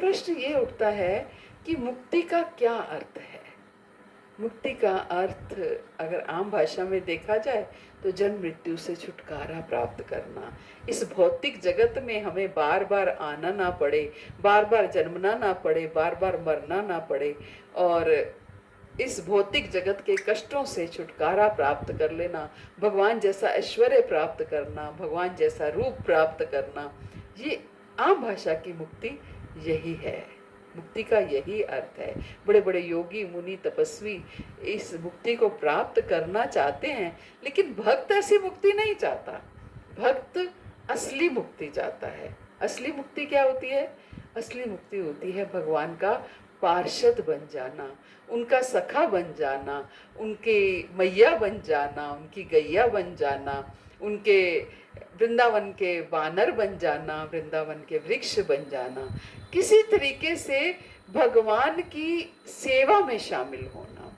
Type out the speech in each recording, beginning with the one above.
प्रश्न ये उठता है कि मुक्ति का क्या अर्थ है। मुक्ति का अर्थ अगर आम भाषा में देखा जाए तो जन्म मृत्यु से छुटकारा प्राप्त करना, इस भौतिक जगत में हमें बार बार आना ना पड़े, बार बार जन्मना ना पड़े, बार बार मरना ना पड़े, और इस भौतिक जगत के कष्टों से छुटकारा प्राप्त कर लेना, भगवान जैसा ऐश्वर्य प्राप्त करना, भगवान जैसा रूप प्राप्त करना, ये आम भाषा की मुक्ति यही है। मुक्ति का यही अर्थ है। बड़े बड़े योगी मुनि तपस्वी इस मुक्ति को प्राप्त करना चाहते हैं, लेकिन भक्त ऐसी मुक्ति नहीं चाहता। भक्त असली मुक्ति चाहता है। असली मुक्ति क्या होती है? असली मुक्ति होती है भगवान का पार्षद बन जाना, उनका सखा बन जाना, उनके मैया बन जाना, उनकी गैया बन जाना, उनके वृंदावन के वानर बन जाना, वृंदावन के वृक्ष बन जाना, किसी तरीके से भगवान की सेवा में शामिल होना।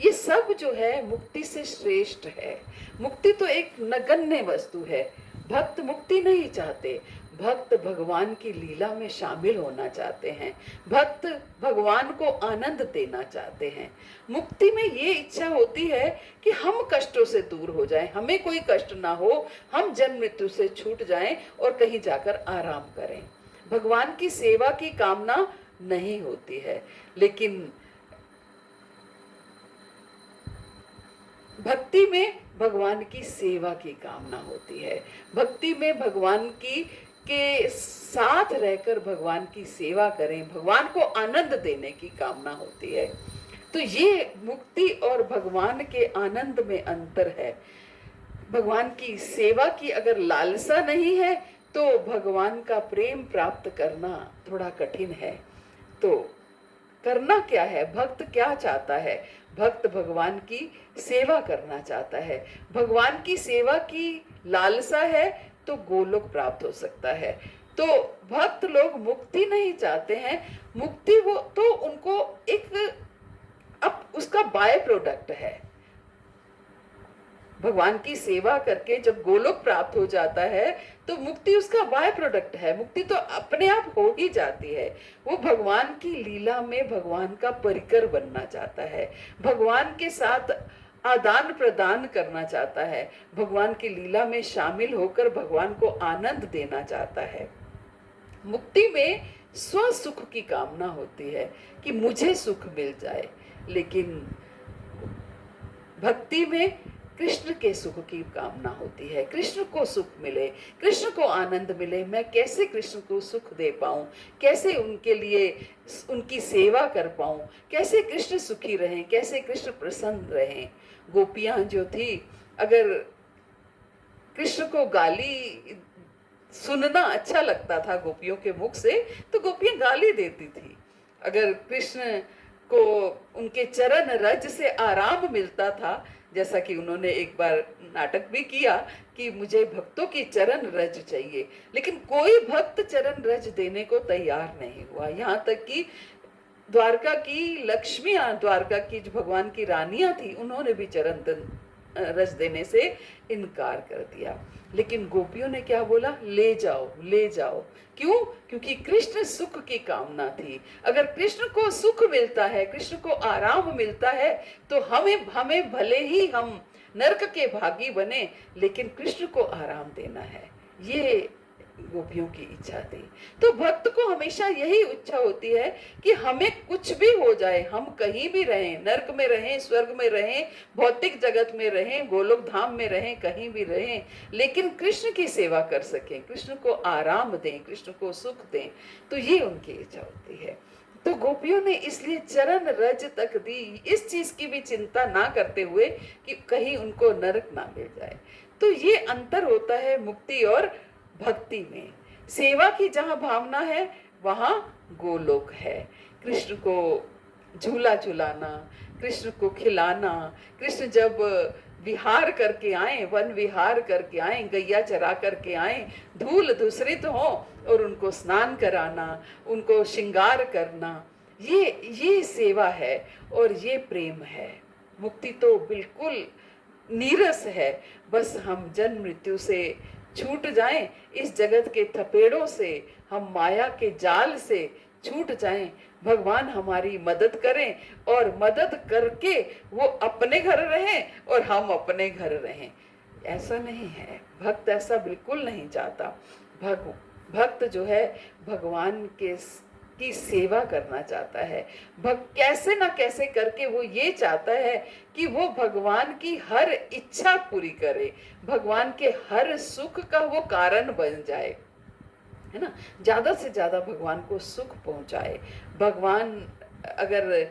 ये सब जो है मुक्ति से श्रेष्ठ है। मुक्ति तो एक नगण्य वस्तु है। भक्त मुक्ति नहीं चाहते, भक्त भगवान की लीला में शामिल होना चाहते हैं, भक्त भगवान को आनंद देना चाहते हैं। मुक्ति में ये इच्छा होती है कि हम कष्टों से दूर हो जाएं, हमें कोई कष्ट ना हो, हम जन्म मृत्यु से छूट जाएं और कहीं जाकर आराम करें। भगवान की सेवा की कामना नहीं होती है, लेकिन भक्ति में भगवान की सेवा की कामना होती है। भक्ति में भगवान की के साथ रहकर भगवान की सेवा करें, भगवान को आनंद देने की कामना होती है। तो ये मुक्ति और भगवान के आनंद में अंतर है। भगवान की सेवा की अगर लालसा नहीं है तो भगवान का प्रेम प्राप्त करना थोड़ा कठिन है। तो करना क्या है? भक्त क्या चाहता है? भक्त भगवान की सेवा करना चाहता है। भगवान की सेवा की लालसा है तो गोलोक प्राप्त हो सकता है। तो भक्त लोग मुक्ति नहीं चाहते हैं। मुक्ति वो तो उनको एक अब उसका बाय प्रोडक्ट है। भगवान की सेवा करके जब गोलोक प्राप्त हो जाता है तो मुक्ति उसका बाय प्रोडक्ट है। मुक्ति तो अपने आप हो ही जाती है। वो भगवान की लीला में भगवान का परिकर बनना चाहता है, भगवान के साथ आदान प्रदान करना चाहता है, भगवान की लीला में शामिल होकर भगवान को आनंद देना चाहता है। मुक्ति में स्व सुख की कामना होती है कि मुझे सुख मिल जाए, लेकिन भक्ति में कृष्ण के सुख की कामना होती है। कृष्ण को सुख मिले, कृष्ण को आनंद मिले, मैं कैसे कृष्ण को सुख दे पाऊं, कैसे उनके लिए उनकी सेवा कर पाऊं, कैसे कृष्ण सुखी रहें, कैसे कृष्ण प्रसन्न रहें। गोपियां जो थी, अगर कृष्ण को गाली सुनना अच्छा लगता था गोपियों के मुख से तो गोपियां गाली देती थी। अगर कृष्ण को उनके चरण रज से आराम मिलता था, जैसा कि उन्होंने एक बार नाटक भी किया कि मुझे भक्तों की चरण रज चाहिए, लेकिन कोई भक्त चरण रज देने को तैयार नहीं हुआ। यहाँ तक कि द्वारका की लक्ष्मियां, द्वारका की जो भगवान की रानियां थी, उन्होंने भी चरण रज देने से इनकार कर दिया। लेकिन गोपियों ने क्या बोला? ले जाओ, ले जाओ। क्यों? क्योंकि कृष्ण सुख की कामना थी। अगर कृष्ण को सुख मिलता है, कृष्ण को आराम मिलता है, तो हमें भले ही हम नरक के भागी बने, लेकिन कृष्ण को आराम देना है। ये गोपियों की इच्छा थी। तो भक्त को हमेशा यही इच्छा होती है कि हमें कुछ भी हो जाए, हम कहीं भी रहें, नरक में रहें, स्वर्ग में रहें, भौतिक जगत में रहें, गोलोक धाम में रहें, कहीं भी रहें, लेकिन कृष्ण की सेवा कर सकें, कृष्ण को आराम दें, कृष्ण को सुख दें। तो ये उनकी इच्छा होती है। तो गोपियों ने इसलिए चरण रज तक दी, इस चीज की भी चिंता ना करते हुए कि कहीं उनको नरक ना मिल जाए। तो ये अंतर होता है मुक्ति और भक्ति में। सेवा की जहां भावना है वहां गोलोक है। कृष्ण को झूला झुलाना, कृष्ण को खिलाना, कृष्ण जब विहार करके आए, वन विहार करके आए, गैया चरा करके आए, धूल धूसरित हो और उनको स्नान कराना, उनको श्रृंगार करना, ये सेवा है और ये प्रेम है। मुक्ति तो बिल्कुल नीरस है। बस हम जन्म मृत्यु से छूट जाएं इस जगत के थपेड़ों से, हम माया के जाल से छूट जाएं। भगवान हमारी मदद करें और मदद करके वो अपने घर रहें और हम अपने घर रहें। ऐसा नहीं है, भक्त ऐसा बिल्कुल नहीं चाहता। भक्त जो है भगवान के की सेवा करना चाहता है। भक्त कैसे ना कैसे करके वो ये चाहता है कि वो भगवान की हर इच्छा पूरी करे, भगवान के हर सुख का वो कारण बन जाए, है ना, ज्यादा से ज्यादा भगवान को सुख पहुंचाए। भगवान अगर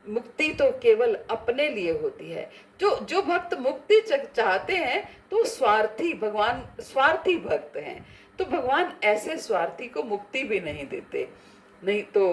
मुक्ति तो केवल अपने लिए होती है। जो भक्त मुक्ति चाहते हैं तो स्वार्थी, भगवान स्वार्थी भक्त हैं। तो भगवान ऐसे स्वार्थी को मुक्ति भी नहीं देते। नहीं तो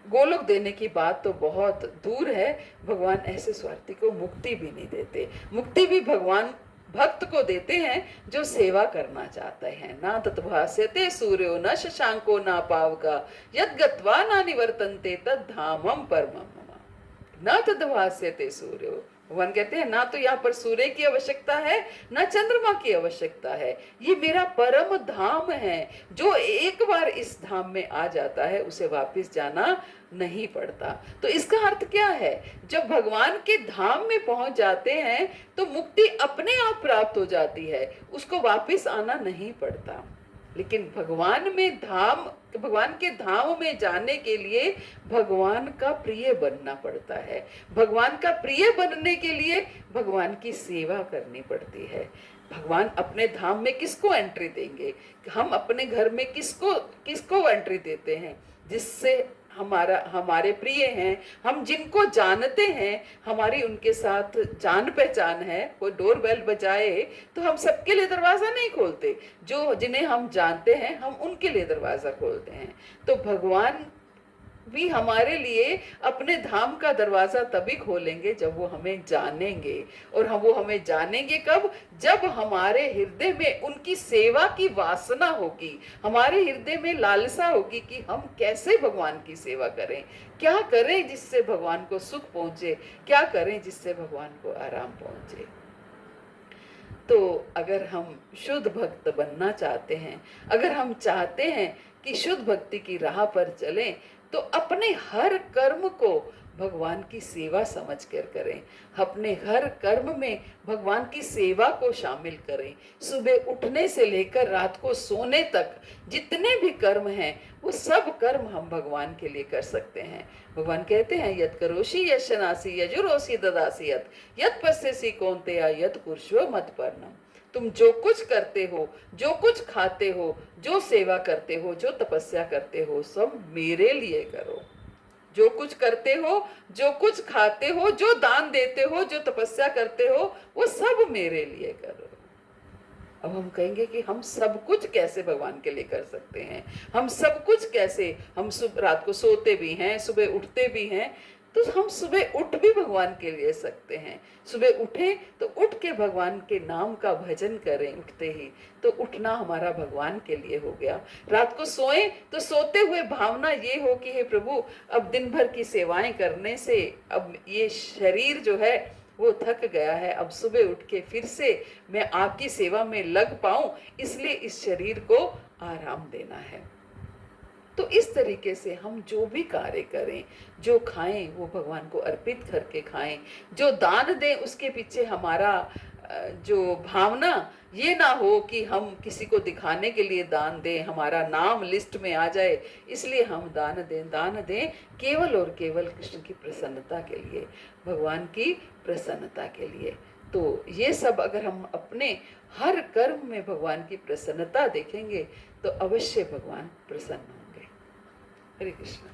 गोलोक देने की बात तो बहुत दूर है, भगवान ऐसे स्वार्थी को मुक्ति भी नहीं देते। मुक्ति भी भगवान भक्त को देते हैं जो सेवा करना चाहते हैं। ना तद्भास्यते सूर्यो न शशांको न पावका यद् गत्वा न निवर्तन्ते तद् धामम परमम मम। न तद्भास्यते सूर्यो, भगवान कहते हैं ना तो यहाँ पर सूर्य की आवश्यकता है ना चंद्रमा की आवश्यकता है, ये मेरा परम धाम है। जो एक बार इस धाम में आ जाता है उसे वापस जाना नहीं पड़ता। तो इसका अर्थ क्या है, जब भगवान के धाम में पहुंच जाते हैं तो मुक्ति अपने आप प्राप्त हो जाती है, उसको वापस आना नहीं पड़ता। लेकिन भगवान के धाम में जाने के लिए भगवान का प्रिय बनना पड़ता है। भगवान का प्रिय बनने के लिए भगवान की सेवा करनी पड़ती है। भगवान अपने धाम में किसको एंट्री देंगे, हम अपने घर में किसको एंट्री देते हैं, जिससे हमारे प्रिय हैं, हम जिनको जानते हैं, हमारी उनके साथ जान पहचान है। कोई डोर बेल बजाए तो हम सबके लिए दरवाजा नहीं खोलते, जो जिन्हें हम जानते हैं हम उनके लिए दरवाजा खोलते हैं। तो भगवान भी हमारे लिए अपने धाम का दरवाजा तभी खोलेंगे जब वो हमें जानेंगे। और वो हमें जानेंगे कब, जब हमारे हृदय में उनकी सेवा की वासना होगी, हमारे हृदय में लालसा होगी कि हम कैसे भगवान की सेवा करें, क्या करें जिससे भगवान को सुख पहुंचे, क्या करें जिससे भगवान को आराम पहुंचे। तो अगर हम शुद्ध भक्त बनना चाहते हैं, अगर हम चाहते हैं कि शुद्ध भक्ति की राह पर चलें, तो अपने हर कर्म को भगवान की सेवा समझकर करें। अपने हर कर्म में भगवान की सेवा को शामिल करें। सुबह उठने से लेकर रात को सोने तक जितने भी कर्म हैं वो सब कर्म हम भगवान के लिए कर सकते हैं। भगवान कहते हैं यत् करोषि यशनासी यजुरोषि ददासी यत् पश्यसि कौन्तेय यत् कुर्ष्व मत्पर्णम। तुम जो कुछ करते हो, जो कुछ खाते हो, जो सेवा करते हो, जो तपस्या करते हो, सब मेरे लिए करो। जो कुछ करते हो, जो कुछ खाते हो, जो दान देते हो, जो तपस्या करते हो, वो सब मेरे लिए करो। अब हम कहेंगे कि हम सब कुछ कैसे भगवान के लिए कर सकते हैं, हम सब कुछ कैसे, हम रात को सोते भी हैं, सुबह उठते भी हैं, तो हम सुबह उठ भी भगवान के लिए सकते हैं। सुबह उठे तो उठ के भगवान के नाम का भजन करें, उठते ही तो उठना हमारा भगवान के लिए हो गया। रात को सोए तो सोते हुए भावना ये हो कि हे प्रभु, अब दिन भर की सेवाएं करने से अब ये शरीर जो है वो थक गया है, अब सुबह उठ के फिर से मैं आपकी सेवा में लग पाऊं, इसलिए इस शरीर को आराम देना है। तो इस तरीके से हम जो भी कार्य करें, जो खाएं वो भगवान को अर्पित करके खाएं, जो दान दें उसके पीछे हमारा जो भावना ये ना हो कि हम किसी को दिखाने के लिए दान दें, हमारा नाम लिस्ट में आ जाए इसलिए हम दान दें केवल और केवल कृष्ण की प्रसन्नता के लिए, भगवान की प्रसन्नता के लिए। तो ये सब अगर हम अपने हर कर्म में भगवान की प्रसन्नता देखेंगे तो अवश्य भगवान प्रसन्न होंगे। हरे कृष्ण।